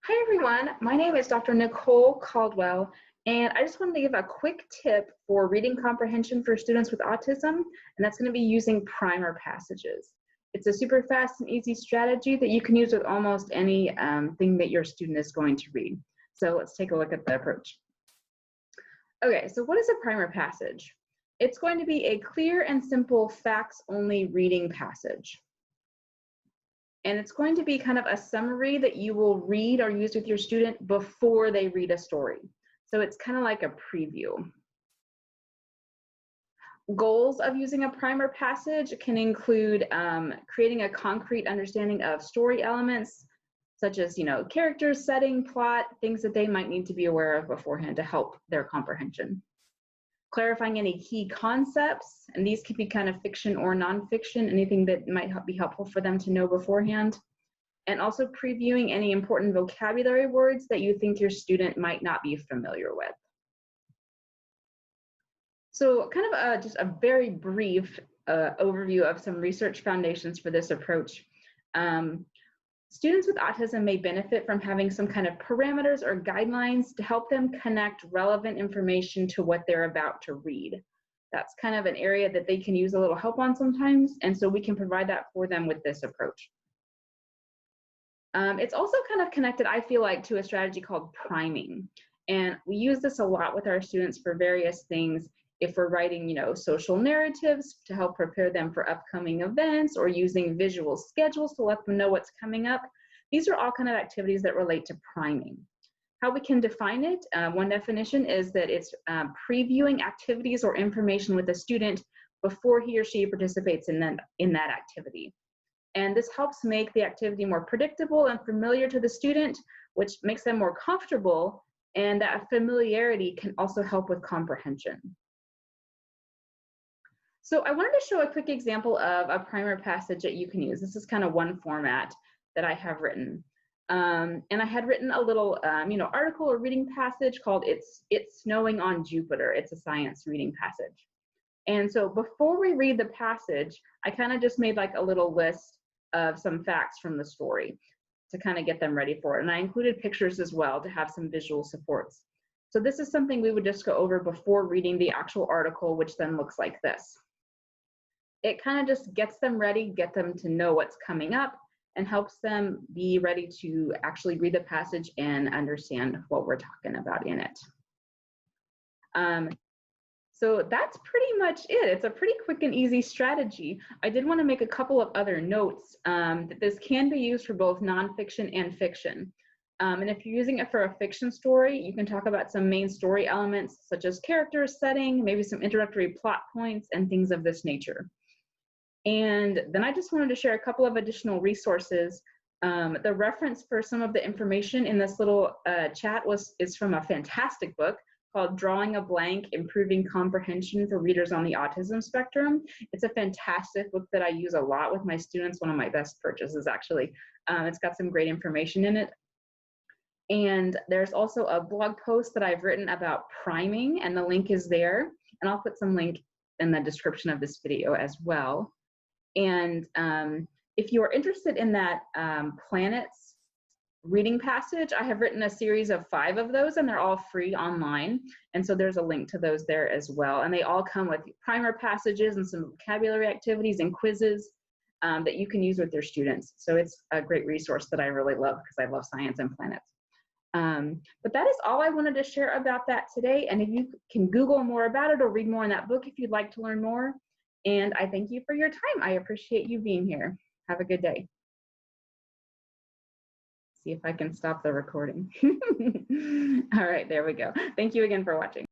Hi everyone, my name is Dr. Nicole Caldwell, and I just wanted to give a quick tip for reading comprehension for students with autism, and that's going to be using primer passages. It's a super fast and easy strategy that you can use with almost any thing that your student is going to read. So let's take a look at the approach. Okay, so what is a primer passage? It's going to be a clear and simple facts-only reading passage. And it's going to be kind of a summary that you will read or use with your student before they read a story. So it's kind of like a preview. Goals of using a primer passage can include creating a concrete understanding of story elements, such as, characters, setting, plot, things that they might need to be aware of beforehand to help their comprehension. Clarifying any key concepts, and these could be kind of fiction or nonfiction, anything that might be helpful for them to know beforehand. And also previewing any important vocabulary words that you think your student might not be familiar with. So kind of just a very brief overview of some research foundations for this approach. Students with autism may benefit from having some kind of parameters or guidelines to help them connect relevant information to what they're about to read. That's kind of an area that they can use a little help on sometimes, and so we can provide that for them with this approach. It's also kind of connected, I feel like, to a strategy called priming. And we use this a lot with our students for various things. If we're writing, social narratives to help prepare them for upcoming events, or using visual schedules to let them know what's coming up. These are all kind of activities that relate to priming. How we can define it, one definition is that it's previewing activities or information with a student before he or she participates in that activity. And this helps make the activity more predictable and familiar to the student, which makes them more comfortable, and that familiarity can also help with comprehension. So I wanted to show a quick example of a primer passage that you can use. This is kind of one format that I have written. And I had written a little, article or reading passage called It's Snowing on Jupiter. It's a science reading passage. And so before we read the passage, I kind of just made like a little list of some facts from the story to kind of get them ready for it. And I included pictures as well to have some visual supports. So this is something we would just go over before reading the actual article, which then looks like this. It kind of just gets them ready, get them to know what's coming up, and helps them be ready to actually read the passage and understand what we're talking about in it. So that's pretty much it. It's a pretty quick and easy strategy. I did want to make a couple of other notes that this can be used for both nonfiction and fiction. And if you're using it for a fiction story, you can talk about some main story elements such as characters, setting, maybe some introductory plot points, and things of this nature. And then I just wanted to share a couple of additional resources. The reference for some of the information in this little chat is from a fantastic book called Drawing a Blank, Improving Comprehension for Readers on the Autism Spectrum. It's a fantastic book that I use a lot with my students, one of my best purchases actually. It's got some great information in it. And there's also a blog post that I've written about priming, and the link is there. And I'll put some link in the description of this video as well. And if you are interested in that planets reading passage, I have written a series of 5 of those, and they're all free online. And so there's a link to those there as well. And they all come with primer passages and some vocabulary activities and quizzes that you can use with your students. So it's a great resource that I really love because I love science and planets. But that is all I wanted to share about that today. And if you can Google more about it or read more in that book if you'd like to learn more. And I thank you for your time. I appreciate you being here. Have a good day. See if I can stop the recording. All right, there we go. Thank you again for watching.